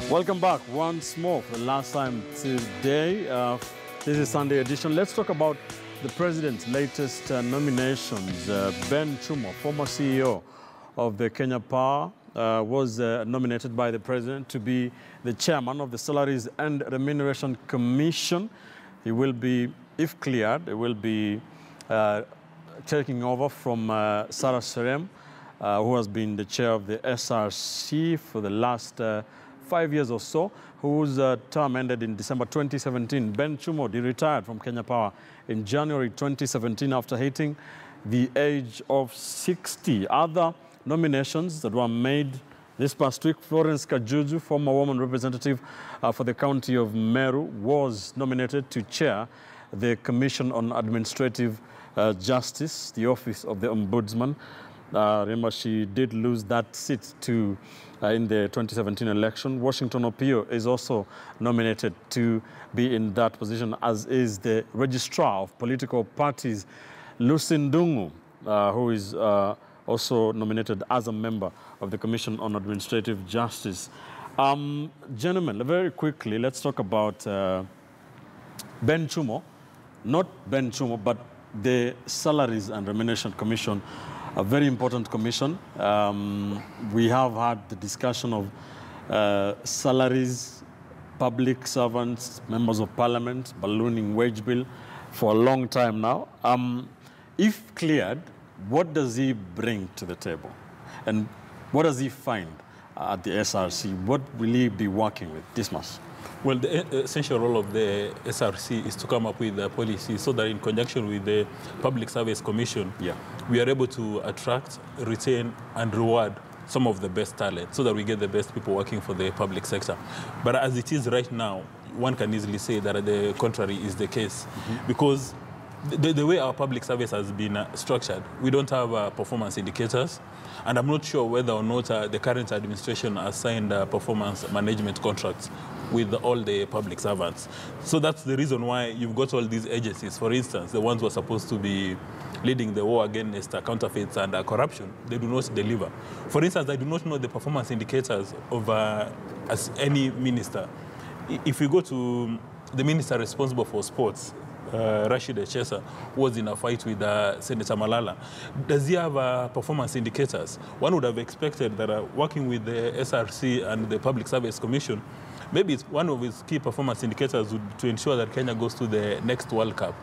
Welcome back once more for the last time today. This is Sunday edition. Let's talk about the president's latest nominations. Ben Chumo, former CEO of the Kenya Power, was nominated by the president to be the chairman of the Salaries and Remuneration Commission. He will be, if cleared, he will be taking over from Sarah Serem, who has been the chair of the SRC for the last 5 years or so, whose term ended in December 2017. Ben Chumo retired from Kenya Power in January 2017 after hitting the age of 60. Other nominations that were made this past week: Florence Kajuju, former woman representative for the county of Meru, was nominated to chair the Commission on Administrative Justice, the office of the Ombudsman. Remember, she did lose that seat to in the 2017 election. Washington Opio is also nominated to be in that position, as is the registrar of political parties, Lucy Ndungu, who is also nominated as a member of the Commission on Administrative Justice. Gentlemen, very quickly, let's talk about Ben Chumo. Not Ben Chumo, but the Salaries and Remuneration Commission, a very important commission. We have had the discussion of salaries, public servants, members of parliament, ballooning wage bill for a long time now. If cleared, what does he bring to the table? And what does he find at the SRC? What will he be working with this much? Well, the essential role of the SRC is to come up with a policy so that in conjunction with the Public Service Commission, we are able to attract, retain, and reward some of the best talent so that we get the best people working for the public sector. But as it is right now, one can easily say that the contrary is the case, because the way our public service has been structured, we don't have performance indicators, and I'm not sure whether or not the current administration has signed performance management contracts with all the public servants. So that's the reason why you've got all these agencies. For instance, the ones who are supposed to be leading the war against counterfeits and corruption, they do not deliver. For instance, I do not know the performance indicators of as any minister. If you go to the minister responsible for sports, Rashid Echesa, was in a fight with Senator Malala. Does he have performance indicators? One would have expected that working with the SRC and the Public Service Commission, maybe it's one of his key performance indicators to ensure that Kenya goes to the next World Cup.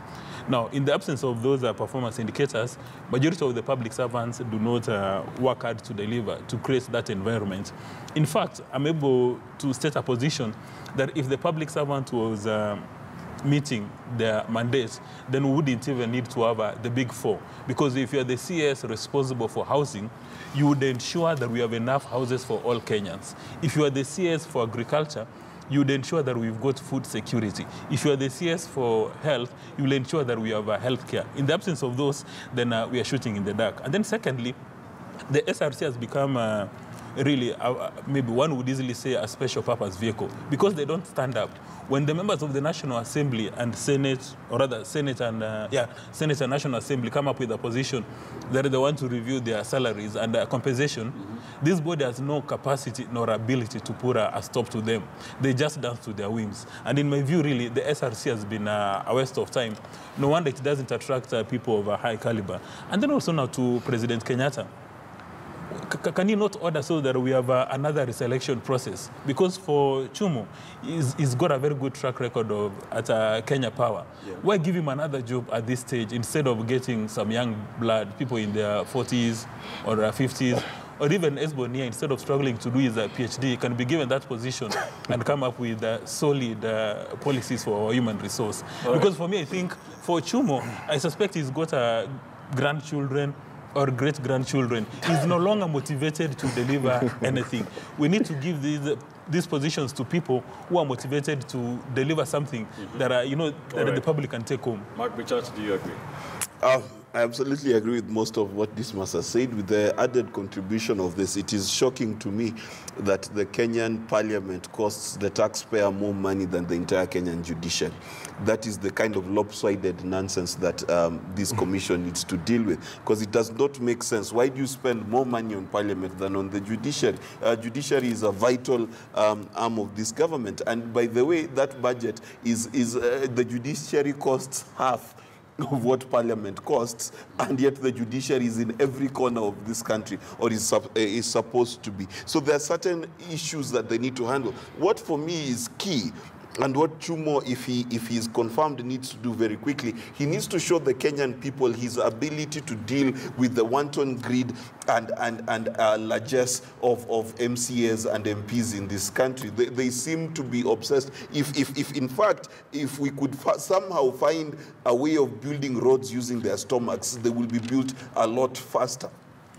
Now, in the absence of those performance indicators, majority of the public servants do not work hard to deliver, to create that environment. In fact, I'm able to state a position that if the public servant was meeting their mandate, then we wouldn't even need to have the big four. Because if you're the CS responsible for housing, you would ensure that we have enough houses for all Kenyans. If you are the CS for agriculture, you would ensure that we've got food security. If you are the CS for health, you will ensure that we have health care. In the absence of those, then we are shooting in the dark. And then secondly, the SRC has become really, maybe one would easily say, a special purpose vehicle, because they don't stand up. When the members of the National Assembly and Senate, or rather Senate and Senate and National Assembly come up with a position that they want to review their salaries and compensation, this body has no capacity nor ability to put a stop to them. They just dance to their whims. And in my view, really, the SRC has been a waste of time. No wonder it doesn't attract people of a high caliber. And then also now to President Kenyatta. Can you not order so that we have another reselection process? Because for Chumo, he's got a very good track record at Kenya Power. Why give him another job at this stage instead of getting some young blood, people in their 40s or 50s, or even Esbonia, instead of struggling to do his PhD, can be given that position and come up with solid policies for our human resource. Because for me, I think for Chumo, I suspect he's got grandchildren or great-grandchildren. He's no longer motivated to deliver anything. We need to give these positions to people who are motivated to deliver something that, that the public can take home. Mark Richards, do you agree? I absolutely agree with most of what Dismas has said. With the added contribution of this, it is shocking to me that the Kenyan parliament costs the taxpayer more money than the entire Kenyan judiciary. That is the kind of lopsided nonsense that this commission needs to deal with, because it does not make sense. Why do you spend more money on parliament than on the judiciary? Judiciary is a vital arm of this government. And by the way, that budget is the judiciary costs half of what parliament costs, and yet the judiciary is in every corner of this country, or is supposed to be. So there are certain issues that they need to handle. What for me is key, and what Chumo, if he is confirmed, needs to do very quickly, he needs to show the Kenyan people his ability to deal with the wanton greed and largesse of MCAs and MPs in this country. They seem to be obsessed. If in fact, if we could somehow find a way of building roads using their stomachs, they will be built a lot faster,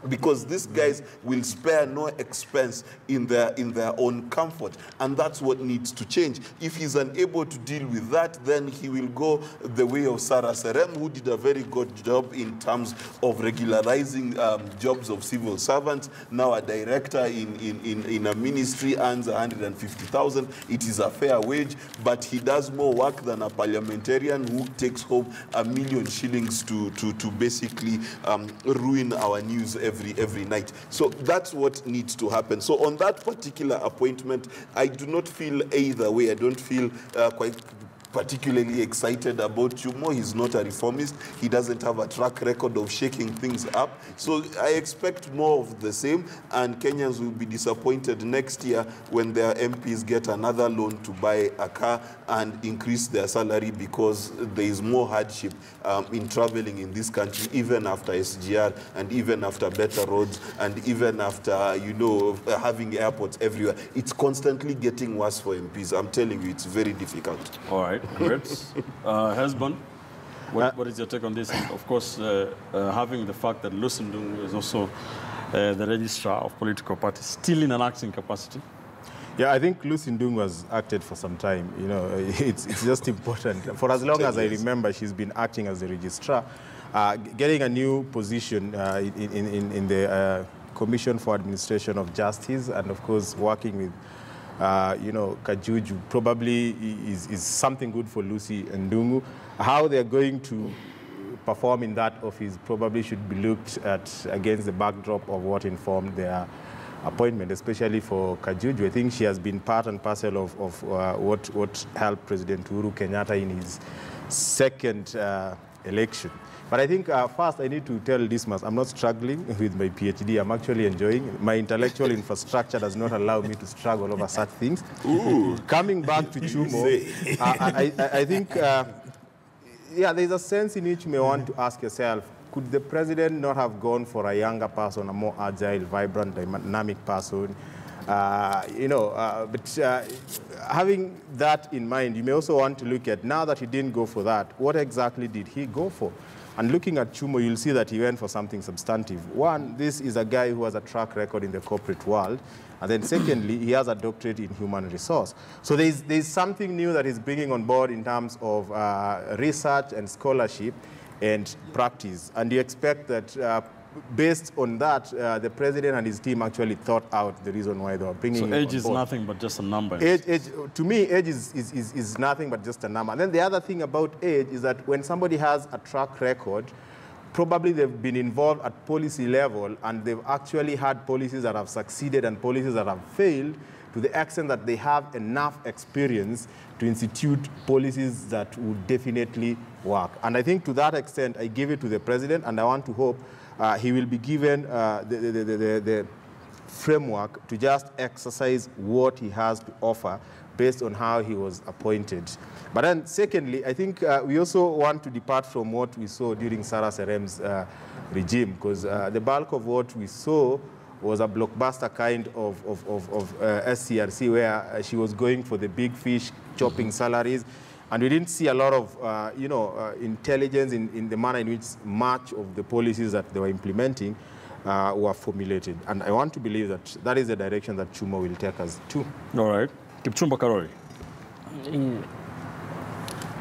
because these guys will spare no expense in their own comfort, and that's what needs to change. If he's unable to deal with that, then he will go the way of SRC, who did a very good job in terms of regularizing jobs of civil servants. Now a director in a ministry earns 150,000. It is a fair wage, but he does more work than a parliamentarian who takes home $1 million shillings to basically ruin our news every night. So that's what needs to happen. So on that particular appointment, I do not feel either way. I don't feel quite particularly excited about Chumo. He's not a reformist. He doesn't have a track record of shaking things up. So I expect more of the same, and Kenyans will be disappointed next year when their MPs get another loan to buy a car and increase their salary, because there is more hardship in traveling in this country, even after SGR, and even after better roads, and even after, you know, having airports everywhere. It's constantly getting worse for MPs. I'm telling you, it's very difficult. All right. Great. Husband, what is your take on this? And of course, having the fact that Lucy Ndungu is also the registrar of political parties, still in an acting capacity? Yeah, I think Lucy Ndungu has acted for some time. You know, it's just important. For as long as I remember, she's been acting as the registrar. Getting a new position in the Commission for Administration of Justice, and of course working with you know, Kajuju, probably is something good for Lucy Ndungu. How they're going to perform in that office probably should be looked at against the backdrop of what informed their appointment, especially for Kajuju. I think she has been part and parcel of what helped President Uhuru Kenyatta in his second election. But I think first I need to tell Dismas, I'm not struggling with my PhD. I'm actually enjoying it. My intellectual infrastructure does not allow me to struggle over such things. Ooh. Coming back to Chumo, I think, yeah, there's a sense in which you may want to ask yourself, could the president not have gone for a younger person, a more agile, vibrant, dynamic person? You know, but having that in mind, you may also want to look at, now that he didn't go for that, what exactly did he go for? And looking at Chumo, you'll see that he went for something substantive. One, this is a guy who has a track record in the corporate world. And then secondly, he has a doctorate in human resource. So there's something new that he's bringing on board in terms of research and scholarship and practice. And you expect that based on that, the president and his team actually thought out the reason why they were bringing him on board. So age is nothing but just a number. Age, to me, age is nothing but just a number. And then the other thing about age is that when somebody has a track record, probably they've been involved at policy level, and they've actually had policies that have succeeded and policies that have failed, to the extent that they have enough experience to institute policies that would definitely work. And I think to that extent, I give it to the president, and I want to hope he will be given the framework to just exercise what he has to offer based on how he was appointed. But then secondly, I think we also want to depart from what we saw during Sarah Serem's regime, because the bulk of what we saw was a blockbuster kind of SCRC, where she was going for the big fish, chopping salaries. And we didn't see a lot of, you know, intelligence in the manner in which much of the policies that they were implementing were formulated. And I want to believe that that is the direction that Chumo will take us to. All right. Kipchumba Karori.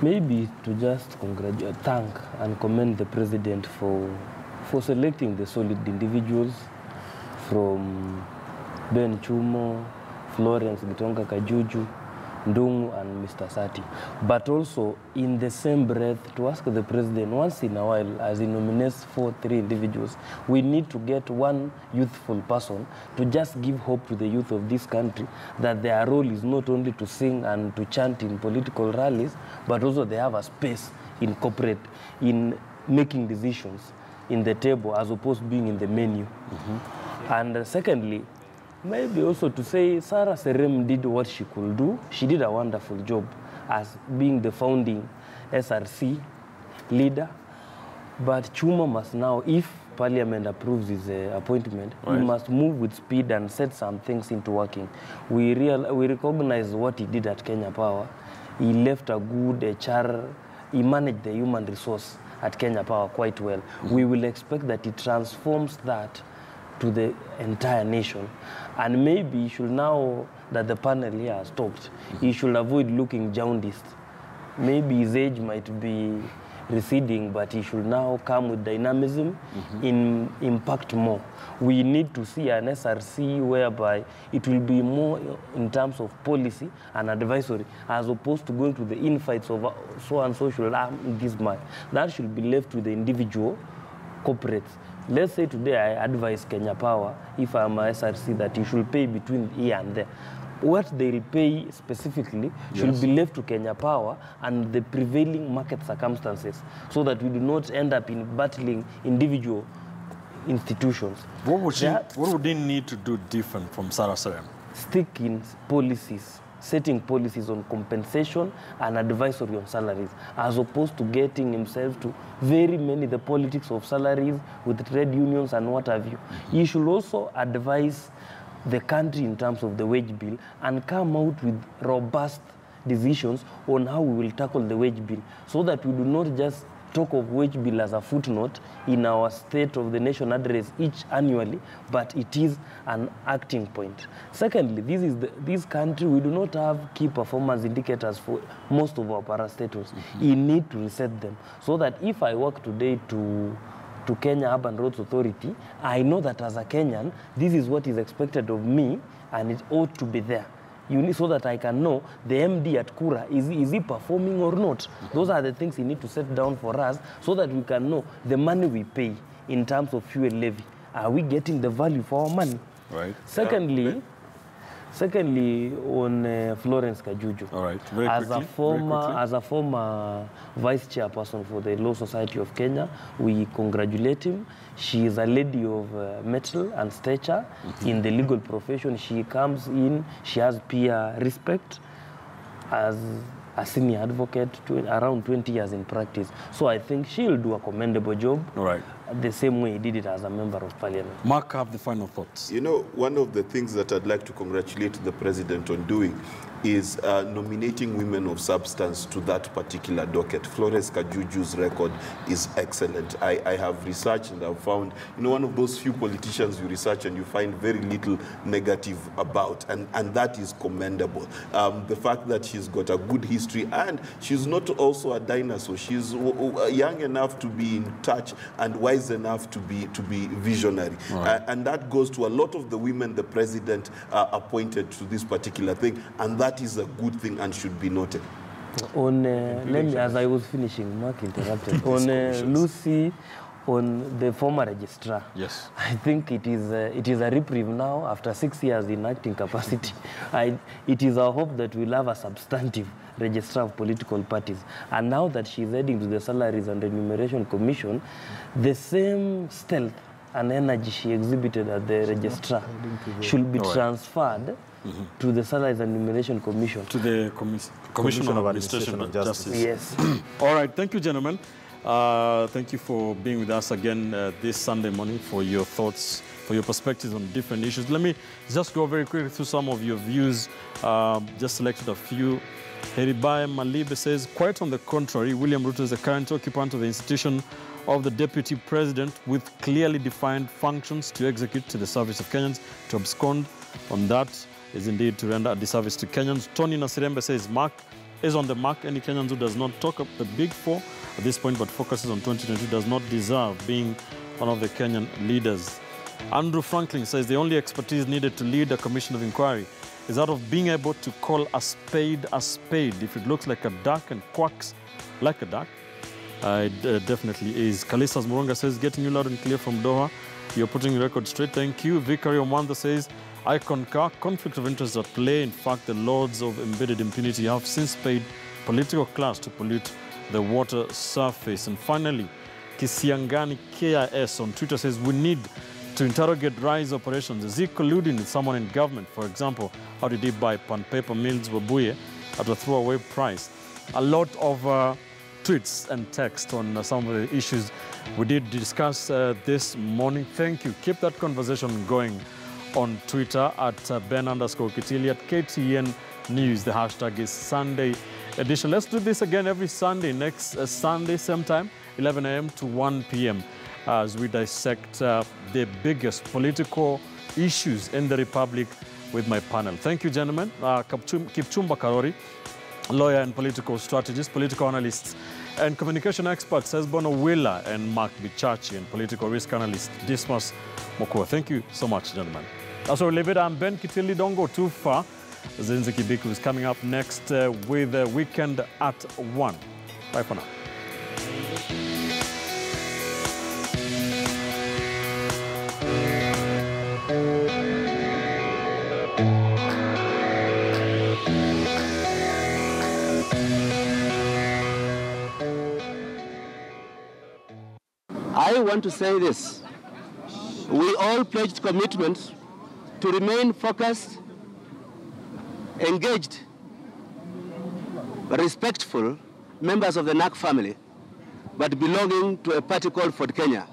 Maybe to just thank and commend the president for selecting the solid individuals from Ben Chumo, Florence Gitonga Kajuju, Ndungu, and Mr. Sati. But also, in the same breath, to ask the president once in a while, as he nominates 3 individuals, we need to get one youthful person to just give hope to the youth of this country that their role is not only to sing and to chant in political rallies, but also they have a space in corporate, in making decisions in the table as opposed to being in the menu. And secondly, maybe also to say Sarah Serem did what she could do. She did a wonderful job as being the founding SRC leader. But Chuma must now, if Parliament approves his appointment, he must move with speed and set some things into working. We recognize what he did at Kenya Power. He left a good HR. He managed the human resource at Kenya Power quite well. We will expect that he transforms that to the entire nation. And maybe he should, now that the panel here has talked, he should avoid looking jaundiced. Maybe his age might be receding, but he should now come with dynamism, impact more. We need to see an SRC whereby it will be more in terms of policy and advisory, as opposed to going to the infights of so and so should harm this man. That should be left to the individual corporates. Let's say today I advise Kenya Power, if I'm a SRC, that you should pay between here and there. What they'll pay specifically should be left to Kenya Power and the prevailing market circumstances, so that we do not end up in battling individual institutions. What would they need to do different from Sarah Serem? Stick in policies, setting policies on compensation and advisory on salaries, as opposed to getting himself to the politics of salaries with trade unions and what have you. He should also advise the country in terms of the wage bill and come out with robust decisions on how we will tackle the wage bill, so that we do not just talk of wage bill as a footnote in our State of the Nation address each annually, but it is an acting point. Secondly, this country, we do not have key performance indicators for most of our parastatals. We need to reset them, so that if I work today to Kenya Urban Roads Authority, I know that as a Kenyan, this is what is expected of me, and it ought to be there. So that I can know the MD at Kura, is he performing or not? Those are the things he need to set down for us, so that we can know the money we pay in terms of fuel levy. Are we getting the value for our money? Right. Secondly, on Florence Kajuju. All right. Very quickly. As a former vice chairperson for the Law Society of Kenya, we congratulate him. She is a lady of mettle and stature in the legal profession. She comes in, she has peer respect as a senior advocate, around 20 years in practice. So I think she'll do a commendable job. All right. The same way he did it as a member of parliament. Mark, have the final thoughts. You know, one of the things that I'd like to congratulate the president on doing is nominating women of substance to that particular docket. Florence Kajuju's record is excellent. I have researched and I've found, you know, one of those few politicians you research and you find very little negative about, and that is commendable. The fact that she's got a good history, and she's not also a dinosaur. She's young enough to be in touch and wise enough to be visionary. Right. And that goes to a lot of the women the president appointed to this particular thing, and that is a good thing and should be noted. As I was finishing, Mark interrupted. On Lucy, on the former registrar. Yes. I think it is a reprieve now after 6 years in acting capacity. It is our hope that we'll have a substantive registrar of political parties. And now that she's heading to the Salaries and Remuneration Commission, the same stealth and energy she exhibited at the registrar should be transferred to the Salaries and Remuneration Commission. To the Commission of Administration of Justice. Yes. All right. Thank you, gentlemen. Thank you for being with us again this Sunday morning, for your thoughts, for your perspectives on different issues. Let me just go very quickly through some of your views. Just selected a few. Heribai Malibe says, quite on the contrary, William Ruto is the current occupant of the institution of the Deputy President with clearly defined functions to execute to the service of Kenyans. To abscond on that is indeed to render a disservice to Kenyans. Tony Nasirembe says, Mark, is on the mark. Any Kenyan who does not talk up the big four at this point but focuses on 2022 does not deserve being one of the Kenyan leaders. Andrew Franklin says the only expertise needed to lead a commission of inquiry is that of being able to call a spade a spade. If it looks like a duck and quacks like a duck, it definitely is. Kalisas Moronga says, getting you loud and clear from Doha. You're putting the record straight. Thank you. Victory Omwanda says, I concur. Conflict of interest at play. In fact, the lords of embedded impunity have since paid political class to pollute the water surface. And finally, Kisiangani KIS on Twitter says, we need to interrogate rise operations. Is he colluding with someone in government? For example, how did he buy pan paper mills Wabuye at a throwaway price? A lot of tweets and text on some of the issues we did discuss this morning. Thank you. Keep that conversation going on Twitter at Ben_Kitili, at KTN News. The hashtag is Sunday Edition. Let's do this again every Sunday. Next Sunday, same time, 11 a.m. to 1 p.m. as we dissect the biggest political issues in the Republic with my panel. Thank you, gentlemen. Kipchumba Karori, lawyer and political strategist, political analysts, and communication experts, Sesbono Willa and Mark Bichachi, and political risk analyst, Dismas Mokua. Thank you so much, gentlemen. That's where we leave it. I'm Ben Kitili. Don't go too far. Zinzi Kibiku is coming up next with Weekend at 1. Bye for now. I want to say this. We all pledged commitment to remain focused, engaged, respectful members of the NAC family, but belonging to a party called Ford Kenya,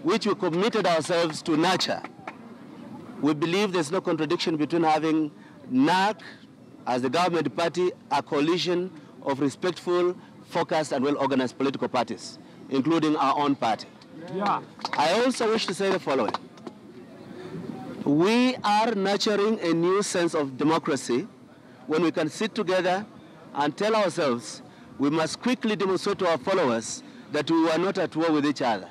which we committed ourselves to nurture. We believe there's no contradiction between having NAC as the government party, a coalition of respectful, focused, and well-organized political parties, including our own party. Yeah. I also wish to say the following. We are nurturing a new sense of democracy when we can sit together and tell ourselves we must quickly demonstrate to our followers that we were not at war with each other.